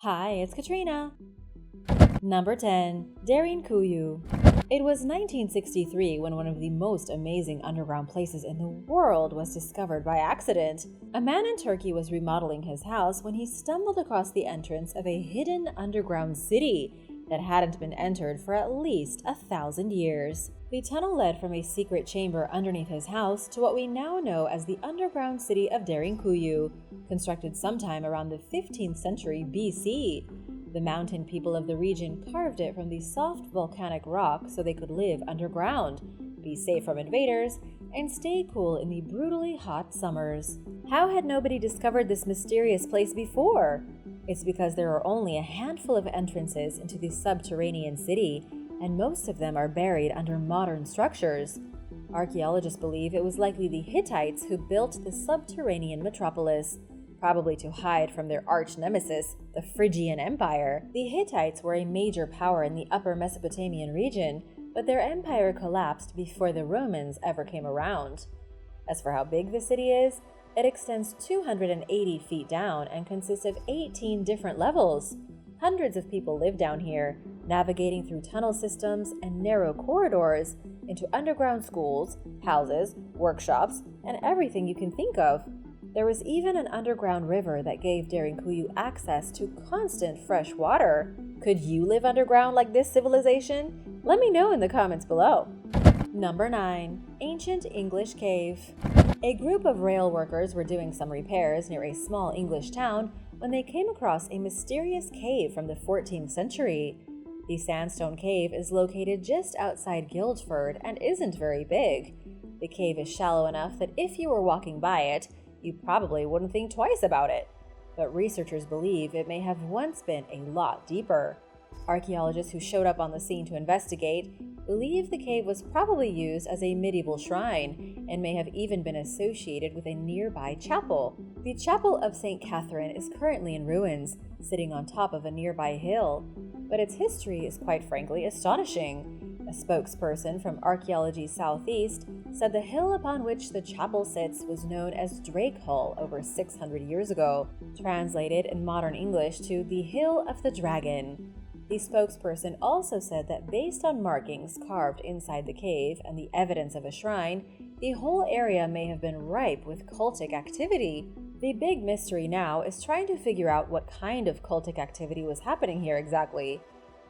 Hi, it's Katrina. Number 10. Derinkuyu. It was 1963 when one of the most amazing underground places in the world was discovered by accident. A man in Turkey was remodeling his house when he stumbled across the entrance of a hidden underground city that hadn't been entered for at least 1,000 years. The tunnel led from a secret chamber underneath his house to what we now know as the underground city of Derinkuyu, constructed sometime around the 15th century BC. The mountain people of the region carved it from the soft volcanic rock so they could live underground, be safe from invaders, and stay cool in the brutally hot summers. How had nobody discovered this mysterious place before? It's because there are only a handful of entrances into the subterranean city, and most of them are buried under modern structures. Archaeologists believe it was likely the Hittites who built the subterranean metropolis, probably to hide from their arch-nemesis, the Phrygian Empire. The Hittites were a major power in the upper Mesopotamian region, but their empire collapsed before the Romans ever came around. As for how big the city is, it extends 280 feet down and consists of 18 different levels. Hundreds of people live down here, navigating through tunnel systems and narrow corridors into underground schools, houses, workshops, and everything you can think of. There was even an underground river that gave Derinkuyu access to constant fresh water. Could you live underground like this civilization? Let me know in the comments below. Number 9. Ancient English Cave. A group of rail workers were doing some repairs near a small English town when they came across a mysterious cave from the 14th century. The sandstone cave is located just outside Guildford and isn't very big. The cave is shallow enough that if you were walking by it, you probably wouldn't think twice about it. But researchers believe it may have once been a lot deeper. Archaeologists who showed up on the scene to investigate believe the cave was probably used as a medieval shrine and may have even been associated with a nearby chapel. The Chapel of St. Catherine is currently in ruins, sitting on top of a nearby hill, but its history is quite frankly astonishing. A spokesperson from Archaeology Southeast said the hill upon which the chapel sits was known as Drake Hall over 600 years ago, translated in modern English to the Hill of the Dragon. The spokesperson also said that based on markings carved inside the cave and the evidence of a shrine, the whole area may have been ripe with cultic activity. The big mystery now is trying to figure out what kind of cultic activity was happening here exactly.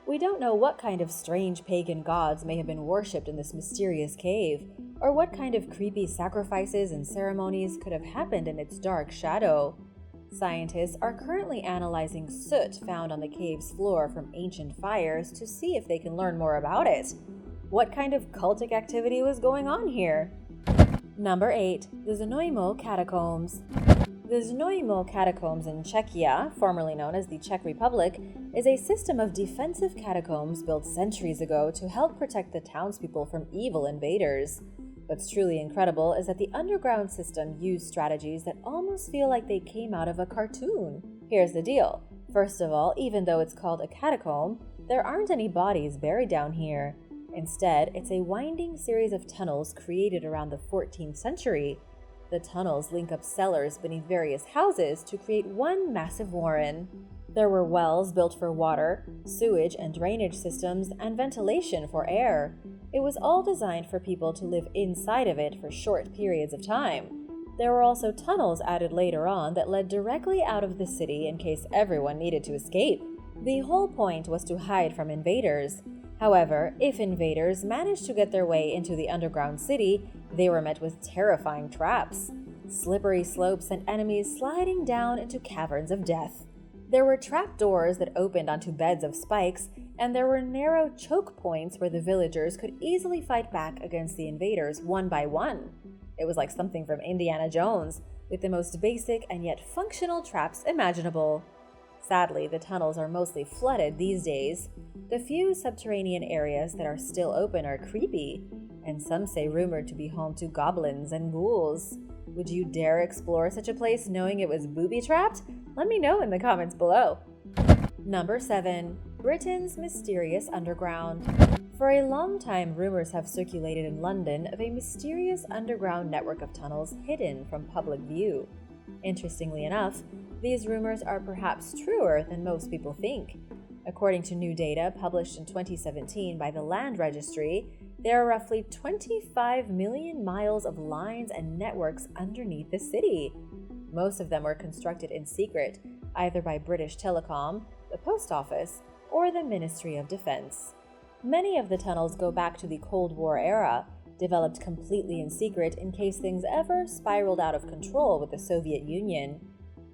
We don't know what kind of strange pagan gods may have been worshipped in this mysterious cave, or what kind of creepy sacrifices and ceremonies could have happened in its dark shadow. Scientists are currently analyzing soot found on the cave's floor from ancient fires to see if they can learn more about it. What kind of cultic activity was going on here? Number 8. The Znojmo Catacombs. The Znojmo Catacombs in Czechia, formerly known as the Czech Republic, is a system of defensive catacombs built centuries ago to help protect the townspeople from evil invaders. What's truly incredible is that the underground system used strategies that almost feel like they came out of a cartoon. Here's the deal. First of all, even though it's called a catacomb, there aren't any bodies buried down here. Instead, it's a winding series of tunnels created around the 14th century. The tunnels link up cellars beneath various houses to create one massive warren. There were wells built for water, sewage and drainage systems, and ventilation for air. It was all designed for people to live inside of it for short periods of time. There were also tunnels added later on that led directly out of the city in case everyone needed to escape. The whole point was to hide from invaders. However, if invaders managed to get their way into the underground city, they were met with terrifying traps. Slippery slopes and enemies sliding down into caverns of death. There were trap doors that opened onto beds of spikes, and there were narrow choke points where the villagers could easily fight back against the invaders one by one. It was like something from Indiana Jones, with the most basic and yet functional traps imaginable. Sadly, the tunnels are mostly flooded these days. The few subterranean areas that are still open are creepy, and some say rumored to be home to goblins and ghouls. Would you dare explore such a place knowing it was booby-trapped? Let me know in the comments below. Number 7. Britain's Mysterious Underground. For a long time, rumors have circulated in London of a mysterious underground network of tunnels hidden from public view. Interestingly enough, These rumors are perhaps truer than most people think. According to new data published in 2017 by the Land Registry, there are roughly 25 million miles of lines and networks underneath the city. Most of them were constructed in secret, either by British Telecom, the Post Office, or the Ministry of Defense. Many of the tunnels go back to the Cold War era, developed completely in secret in case things ever spiraled out of control with the Soviet Union.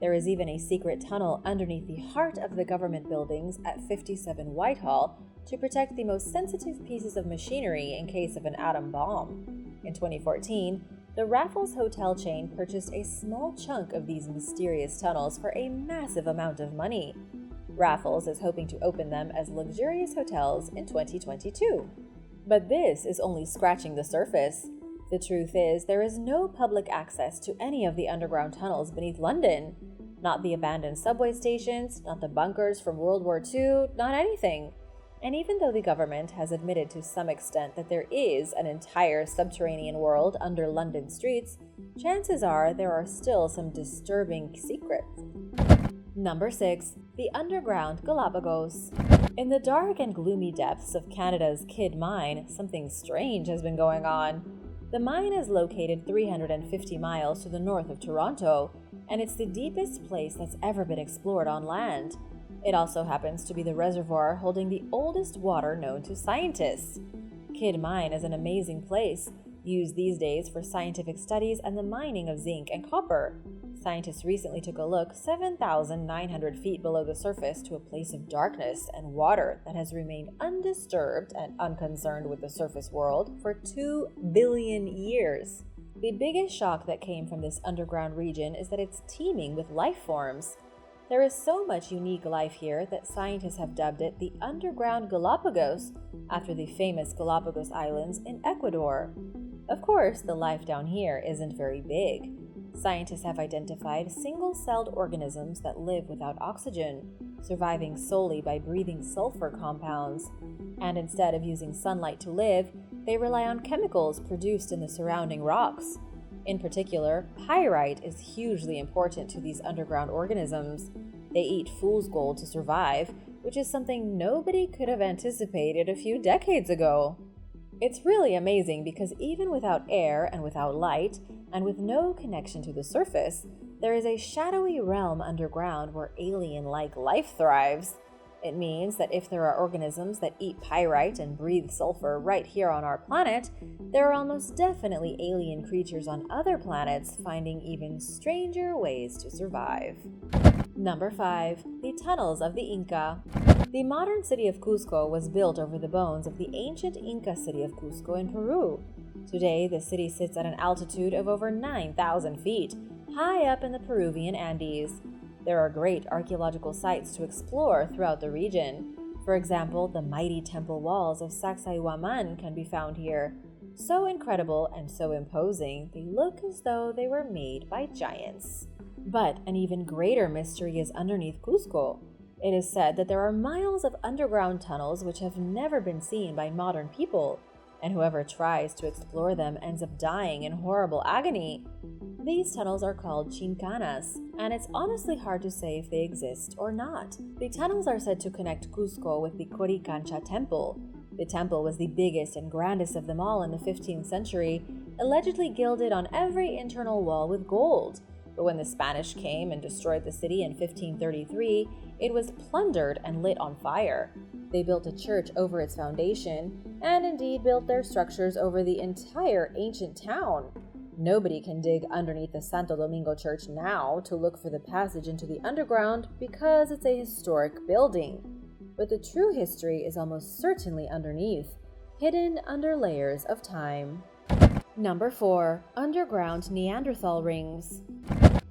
There is even a secret tunnel underneath the heart of the government buildings at 57 Whitehall to protect the most sensitive pieces of machinery in case of an atom bomb. In 2014, the Raffles hotel chain purchased a small chunk of these mysterious tunnels for a massive amount of money. Raffles is hoping to open them as luxurious hotels in 2022. But this is only scratching the surface. The truth is, there is no public access to any of the underground tunnels beneath London. Not the abandoned subway stations, not the bunkers from World War II, not anything. And even though the government has admitted to some extent that there is an entire subterranean world under London streets, chances are there are still some disturbing secrets. Number 6. The Underground Galapagos. In the dark and gloomy depths of Canada's Kidd Mine, something strange has been going on. The mine is located 350 miles to the north of Toronto, and it's the deepest place that's ever been explored on land. It also happens to be the reservoir holding the oldest water known to scientists. Kidd Mine is an amazing place, used these days for scientific studies and the mining of zinc and copper. Scientists recently took a look 7,900 feet below the surface to a place of darkness and water that has remained undisturbed and unconcerned with the surface world for 2 billion years. The biggest shock that came from this underground region is that it's teeming with life forms. There is so much unique life here that scientists have dubbed it the Underground Galapagos, after the famous Galapagos Islands in Ecuador. Of course, the life down here isn't very big. Scientists have identified single-celled organisms that live without oxygen, surviving solely by breathing sulfur compounds. And instead of using sunlight to live, they rely on chemicals produced in the surrounding rocks. In particular, pyrite is hugely important to these underground organisms. They eat fool's gold to survive, which is something nobody could have anticipated a few decades ago. It's really amazing because even without air and without light, and with no connection to the surface, there is a shadowy realm underground where alien-like life thrives. It means that if there are organisms that eat pyrite and breathe sulfur right here on our planet, there are almost definitely alien creatures on other planets finding even stranger ways to survive. Number 5. The Tunnels of the Inca. The modern city of Cusco was built over the bones of the ancient Inca city of Cusco in Peru. Today, the city sits at an altitude of over 9,000 feet, high up in the Peruvian Andes. There are great archaeological sites to explore throughout the region. For example, the mighty temple walls of Sacsayhuaman can be found here. So incredible and so imposing, they look as though they were made by giants. But an even greater mystery is underneath Cusco. It is said that there are miles of underground tunnels which have never been seen by modern people, and whoever tries to explore them ends up dying in horrible agony. These tunnels are called Chinkanas, and it's honestly hard to say if they exist or not. The tunnels are said to connect Cusco with the Coricancha temple. The temple was the biggest and grandest of them all in the 15th century, allegedly gilded on every internal wall with gold. But when the Spanish came and destroyed the city in 1533, it was plundered and lit on fire. They built a church over its foundation, and indeed built their structures over the entire ancient town. Nobody can dig underneath the Santo Domingo Church now to look for the passage into the underground because it's a historic building. But the true history is almost certainly underneath, hidden under layers of time. Number 4. Underground Neanderthal Rings.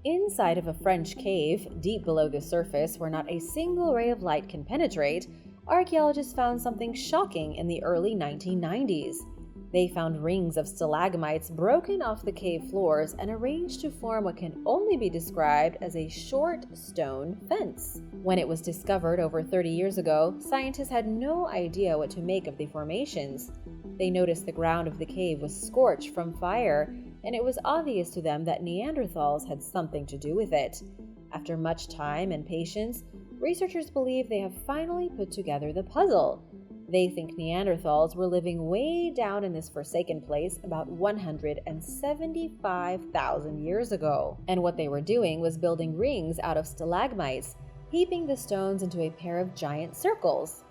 Inside of a French cave, deep below the surface where not a single ray of light can penetrate, archaeologists found something shocking in the early 1990s. They found rings of stalagmites broken off the cave floors and arranged to form what can only be described as a short stone fence. When it was discovered over 30 years ago, scientists had no idea what to make of the formations. They noticed the ground of the cave was scorched from fire, and it was obvious to them that Neanderthals had something to do with it. After much time and patience, researchers believe they have finally put together the puzzle. They think Neanderthals were living way down in this forsaken place about 175,000 years ago. And what they were doing was building rings out of stalagmites, heaping the stones into a pair of giant circles.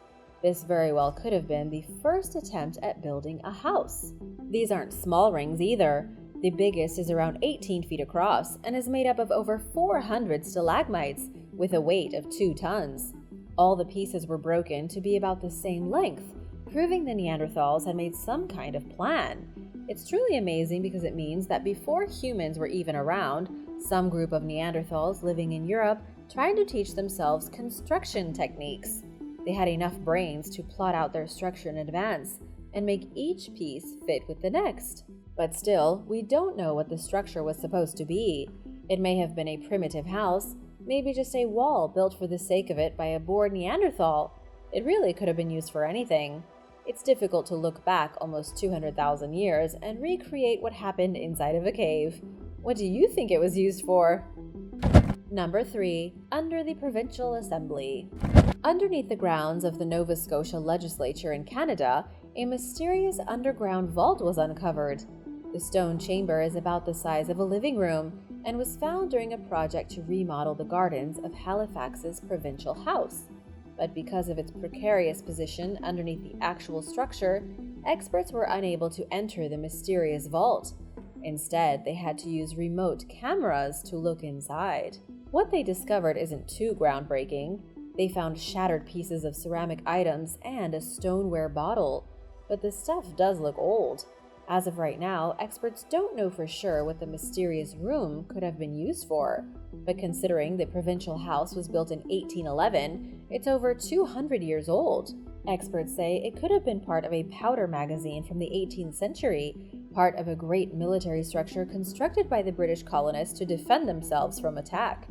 This very well could have been the first attempt at building a house. These aren't small rings either. The biggest is around 18 feet across and is made up of over 400 stalagmites with a weight of 2 tons. All the pieces were broken to be about the same length, proving the Neanderthals had made some kind of plan. It's truly amazing because it means that before humans were even around, some group of Neanderthals living in Europe tried to teach themselves construction techniques. They had enough brains to plot out their structure in advance and make each piece fit with the next. But still, we don't know what the structure was supposed to be. It may have been a primitive house, maybe just a wall built for the sake of it by a bored Neanderthal. It really could have been used for anything. It's difficult to look back almost 200,000 years and recreate what happened inside of a cave. What do you think it was used for? Number 3. Under the Provincial Assembly. Underneath the grounds of the Nova Scotia Legislature in Canada, a mysterious underground vault was uncovered. The stone chamber is about the size of a living room and was found during a project to remodel the gardens of Halifax's Provincial House. But because of its precarious position underneath the actual structure, experts were unable to enter the mysterious vault. Instead, they had to use remote cameras to look inside. What they discovered isn't too groundbreaking. They found shattered pieces of ceramic items and a stoneware bottle, but the stuff does look old. As of right now, experts don't know for sure what the mysterious room could have been used for, but considering the provincial house was built in 1811, it's over 200 years old. Experts say it could have been part of a powder magazine from the 18th century, part of a great military structure constructed by the British colonists to defend themselves from attack.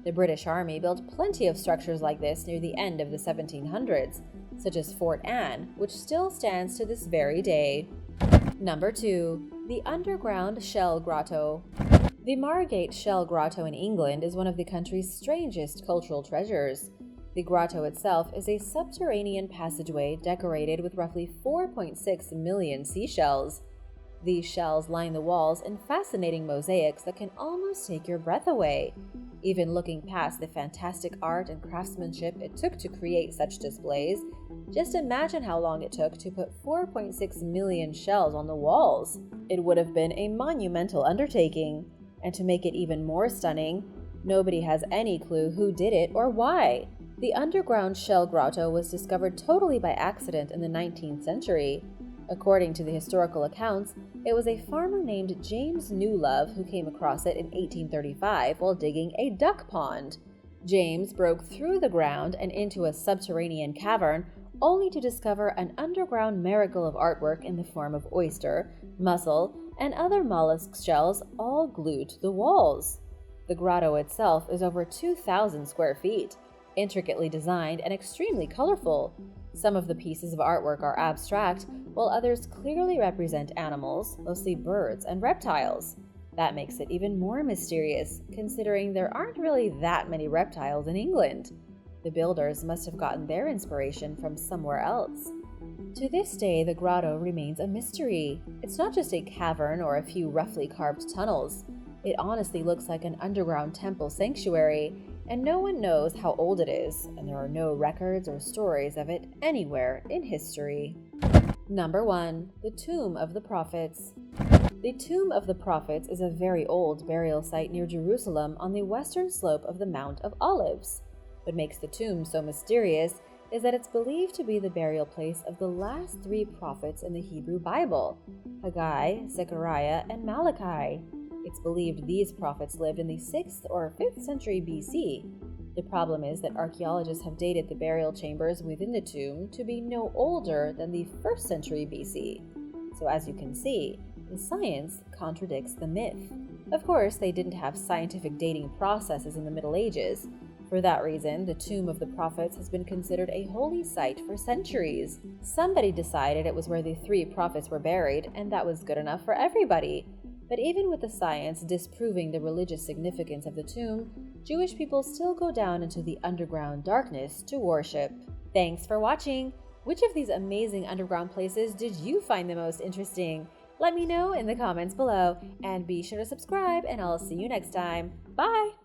The British Army built plenty of structures like this near the end of the 1700s, such as Fort Anne, which still stands to this very day. Number 2. The Underground Shell Grotto. The Margate Shell Grotto in England is one of the country's strangest cultural treasures. The grotto itself is a subterranean passageway decorated with roughly 4.6 million seashells. These shells line the walls in fascinating mosaics that can almost take your breath away. Even looking past the fantastic art and craftsmanship it took to create such displays, just imagine how long it took to put 4.6 million shells on the walls. It would have been a monumental undertaking. And to make it even more stunning, nobody has any clue who did it or why. The underground shell grotto was discovered totally by accident in the 19th century. According to the historical accounts, it was a farmer named James Newlove who came across it in 1835 while digging a duck pond. James broke through the ground and into a subterranean cavern, only to discover an underground miracle of artwork in the form of oyster, mussel, and other mollusk shells all glued to the walls. The grotto itself is over 2,000 square feet, intricately designed and extremely colorful. Some of the pieces of artwork are abstract, while others clearly represent animals, mostly birds and reptiles. That makes it even more mysterious, considering there aren't really that many reptiles in England. The builders must have gotten their inspiration from somewhere else. To this day, the grotto remains a mystery. It's not just a cavern or a few roughly carved tunnels. It honestly looks like an underground temple sanctuary, and no one knows how old it is, and there are no records or stories of it anywhere in history. Number 1. The Tomb of the Prophets. The Tomb of the Prophets is a very old burial site near Jerusalem on the western slope of the Mount of Olives. What makes the tomb so mysterious is that it's believed to be the burial place of the last 3 prophets in the Hebrew Bible, Haggai, Zechariah, and Malachi. It's believed these prophets lived in the 6th or 5th century BC. The problem is that archaeologists have dated the burial chambers within the tomb to be no older than the 1st century BC. So as you can see, the science contradicts the myth. Of course, they didn't have scientific dating processes in the Middle Ages. For that reason, the Tomb of the Prophets has been considered a holy site for centuries. Somebody decided it was where the 3 prophets were buried, and that was good enough for everybody. But even with the science disproving the religious significance of the tomb, Jewish people still go down into the underground darkness to worship. Thanks for watching! Which of these amazing underground places did you find the most interesting? Let me know in the comments below, and be sure to subscribe, and I'll see you next time. Bye!